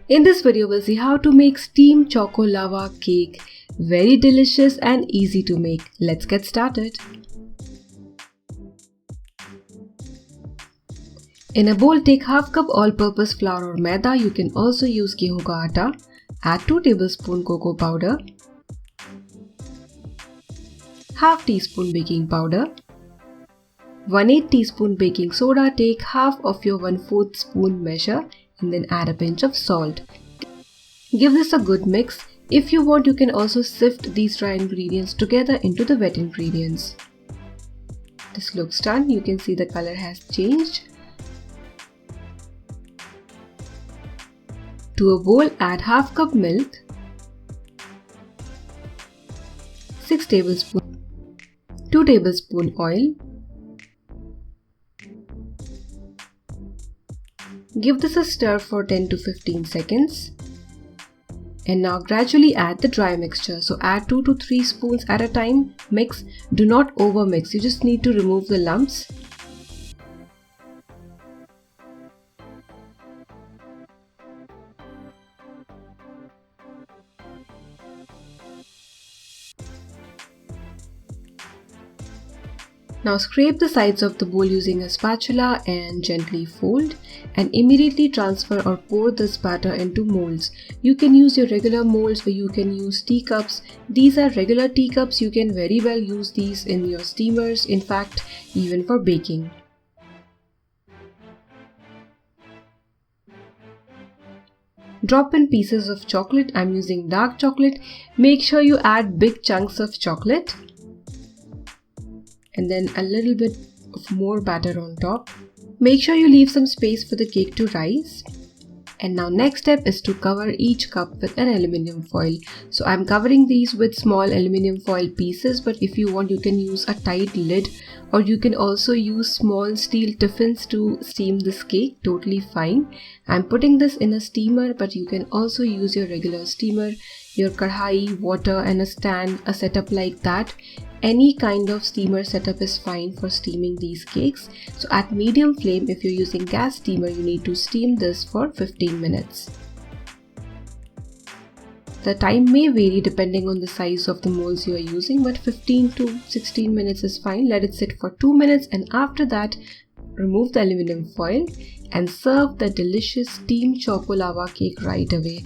In this video, we'll see how to make steamed choco lava cake. Very delicious and easy to make. Let's get started. In a bowl, take half cup all-purpose flour or maida. You can also use गेहूं का आटा. Add 2 tablespoon cocoa powder, half teaspoon baking powder, 1/8 teaspoon baking soda. Take half of your 1/4 spoon measure and then add a pinch of salt. Give this a good mix. If you want, you can also sift these dry ingredients together into the wet ingredients. This looks done. You can see the color has changed. To a bowl, add half cup milk, 6 tablespoons, 2 tablespoon oil. Give this a stir for 10 to 15 seconds. And now gradually add the dry mixture. So add 2 to 3 spoons at a time. Mix. Do not over mix. You just need to remove the lumps. Now scrape the sides of the bowl using a spatula and gently fold, and immediately transfer or pour this batter into molds. You can use your regular molds or you can use teacups. These are regular teacups. You can very well use these in your steamers, in fact even for baking. Drop in pieces of chocolate. I'm using dark chocolate. Make sure you add big chunks of chocolate. And then a little bit of more batter on top. Make sure you leave some space for the cake to rise. And now next step is to cover each cup with an aluminium foil. So I'm covering these with small aluminium foil pieces, but if you want, you can use a tight lid, or you can also use small steel tiffins to steam this cake. Totally fine. I'm putting this in a steamer, but you can also use your regular steamer, your kadhai, water and a stand, a setup like that. Any kind of steamer setup is fine for steaming these cakes. So at medium flame, if you're using gas steamer, you need to steam this for 15 minutes. The time may vary depending on the size of the molds you are using, but 15 to 16 minutes is fine. Let it sit for 2 minutes, and after that, remove the aluminum foil and serve the delicious steamed choco lava cake right away.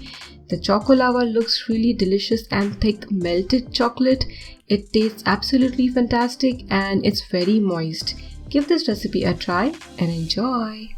The choco lava looks really delicious and thick melted chocolate. It tastes absolutely fantastic and it's very moist. Give this recipe a try and enjoy.